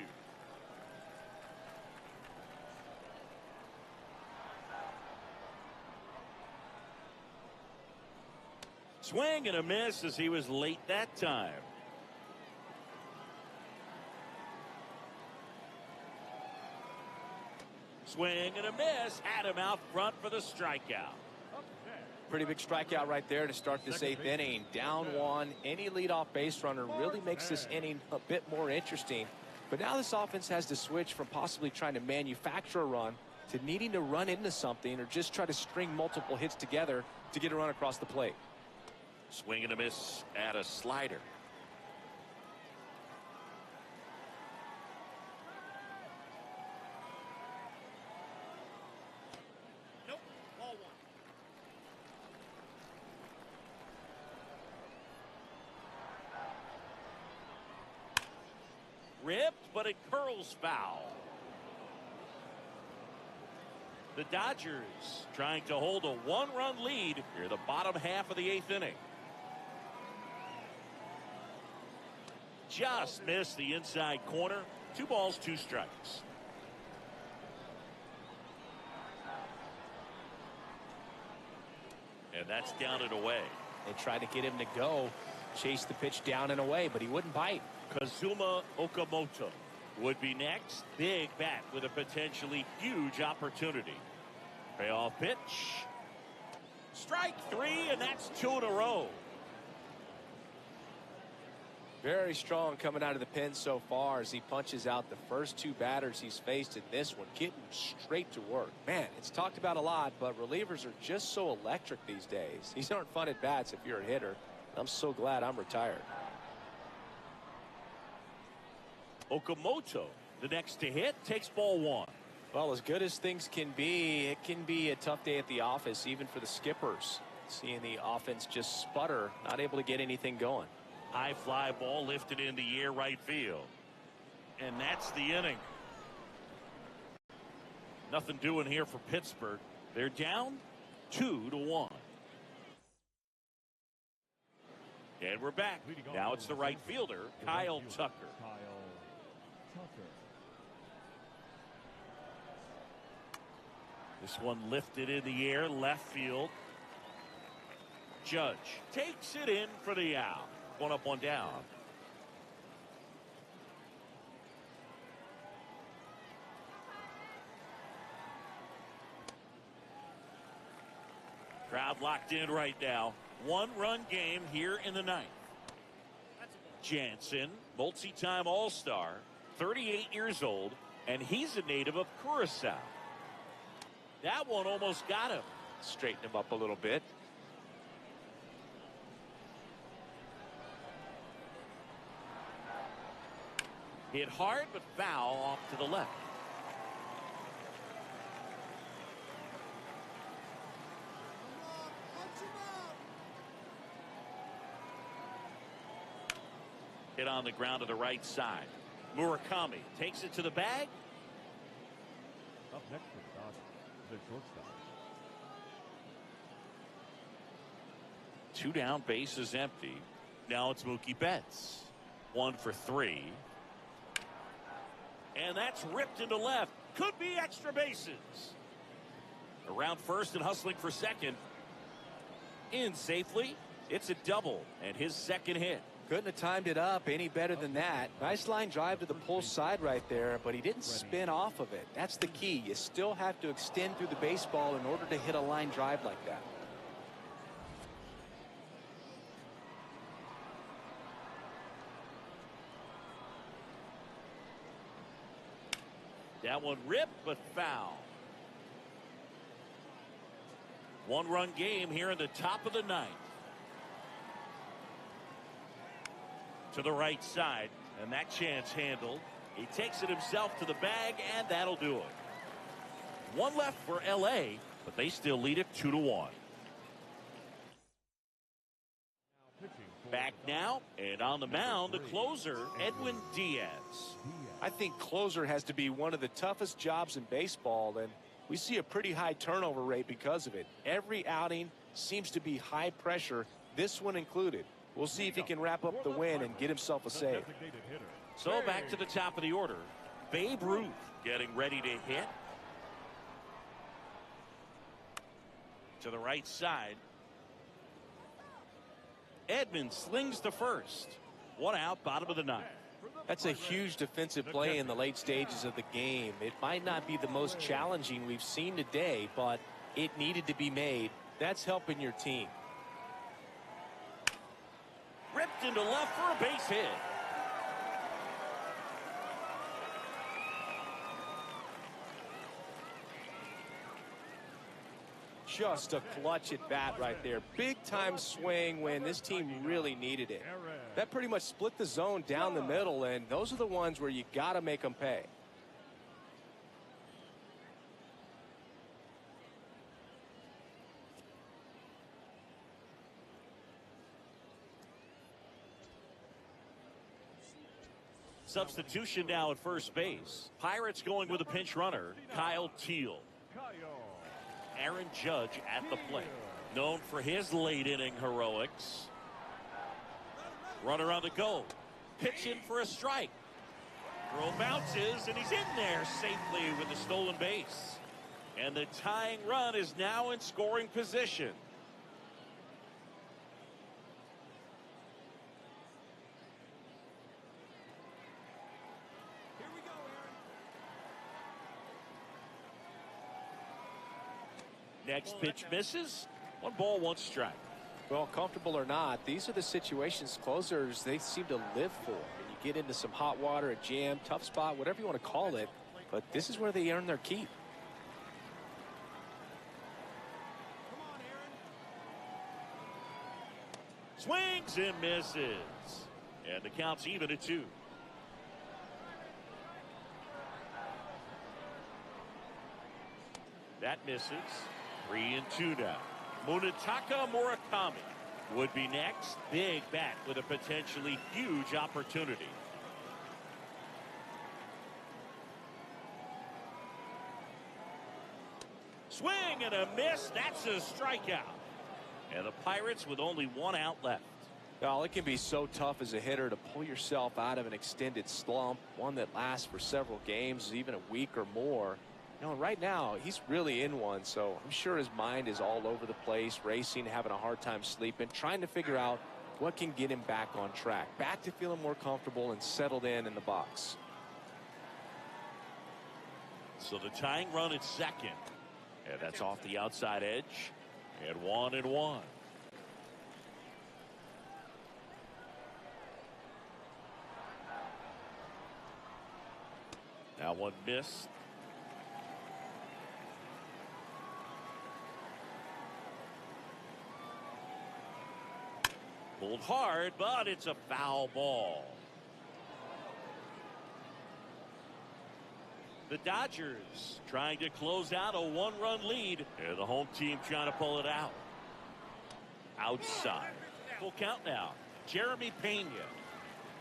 Swing and a miss as he was late that time. Swing and a miss. Had him out front for the strikeout. Pretty big strikeout right there to start this 8th inning. Down 1. Any leadoff base runner really makes this inning a bit more interesting. But now this offense has to switch from possibly trying to manufacture a run to needing to run into something or just try to string multiple hits together to get a run across the plate. Swing and a miss at a slider. Nope. Ball 1. Ripped, but it curls foul. The Dodgers trying to hold a 1-run lead near the bottom half of the 8th inning. Just missed the inside corner. 2 balls, 2 strikes. And that's down and away. They tried to get him to go, chase the pitch down and away, but he wouldn't bite. Kazuma Okamoto would be next. Big bat with a potentially huge opportunity. Payoff pitch. Strike 3, and that's 2 in a row. Very strong coming out of the pen so far as he punches out the first 2 batters he's faced in this one, getting straight to work. Man, it's talked about a lot, but relievers are just so electric these days. These aren't fun at bats if you're a hitter. I'm so glad I'm retired. Okamoto, the next to hit, takes ball 1. Well, as good as things can be, it can be a tough day at the office, even for the skippers. Seeing the offense just sputter, not able to get anything going. High fly ball lifted in the air right field. And that's the inning. Nothing doing here for Pittsburgh. They're down 2-1. And we're back. Now it's the right fielder, Kyle Tucker. This one lifted in the air, left field. Judge takes it in for the out. 1 up, 1 down. Crowd locked in right now. 1-run game here in the 9th. Jansen, multi-time All-Star, 38 years old, and he's a native of Curacao. That one almost got him. Straighten him up a little bit. Hit hard, but foul off to the left. Hit on the ground to the right side. Murakami takes it to the bag. Up next for the Dodgers, the shortstop. 2 down, base is empty. Now it's Mookie Betts. 1 for 3. And that's ripped into left. Could be extra bases. Around first and hustling for second. In safely. It's a double and his second hit. Couldn't have timed it up any better than that. Nice line drive to the pull side right there, but he didn't spin off of it. That's the key. You still have to extend through the baseball in order to hit a line drive like that. That one ripped, but foul. One-run game here in the top of the ninth. To the right side, and that chance handled. He takes it himself to the bag, and that'll do it. One left for L.A., but they still lead it 2-1. Back now, and on the mound, the closer, Edwin Diaz. I think closer has to be one of the toughest jobs in baseball, and we see a pretty high turnover rate because of it. Every outing seems to be high pressure, this one included. We'll see if he can wrap up the win and get himself a save. So back to the top of the order. Babe Ruth getting ready to hit. To the right side. Edmund slings to first. One out, bottom of the ninth. That's a huge defensive play in the late stages of the game. It might not be the most challenging we've seen today, but it needed to be made. That's helping your team. Ripped into left for a base hit. Just a clutch at bat right there. Big time swing when this team really needed it. That pretty much split the zone down the middle, and those are the ones where you got to make them pay. Substitution now at first base. Pirates going with a pinch runner, Kyle Teal. Aaron Judge at the plate. Known for his late inning heroics. Runner on the go. Pitch in for a strike. Throw bounces, and he's in there safely with the stolen base. And the tying run is now in scoring position. Next pitch misses. 1 ball, 1 strike. Well, comfortable or not, these are the situations closers they seem to live for. You get into some hot water, a jam, tough spot, whatever you want to call it, but this is where they earn their keep. Swings and misses. And the count's even at 2. That misses. 3-2 now. Munetaka Murakami would be next. Big bat with a potentially huge opportunity. Swing and a miss. That's a strikeout. And the Pirates with only 1 out left. Well, it can be so tough as a hitter to pull yourself out of an extended slump, one that lasts for several games, even a week or more. You know, right now, he's really in one, so I'm sure his mind is all over the place, racing, having a hard time sleeping, trying to figure out what can get him back on track, back to feeling more comfortable and settled in the box. So the tying run at second. And that's off the outside edge. And 1-1. Now one missed. Pulled hard, but it's a foul ball. The Dodgers trying to close out a 1-run lead. And the home team trying to pull it out. Outside. Full count now. Jeremy Pena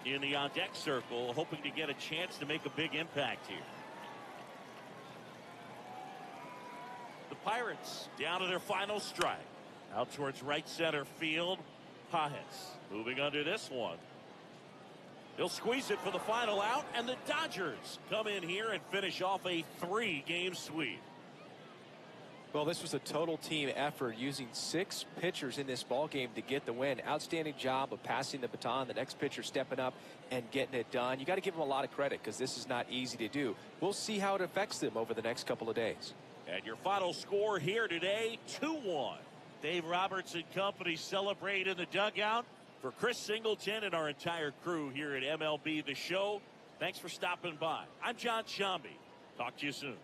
in the on-deck circle, hoping to get a chance to make a big impact here. The Pirates down to their final strike. Out towards right center field. Pajes moving under this one. He'll squeeze it for the final out, and the Dodgers come in here and finish off a 3-game sweep. Well, this was a total team effort, using 6 pitchers in this ball game to get the win. Outstanding job of passing the baton, the next pitcher stepping up and getting it done. You got to give them a lot of credit because this is not easy to do. We'll see how it affects them over the next couple of days. And your final score here today, 2-1. Dave Roberts and company celebrate in the dugout. For Chris Singleton and our entire crew here at MLB The Show, thanks for stopping by. I'm John Shambi. Talk to you soon.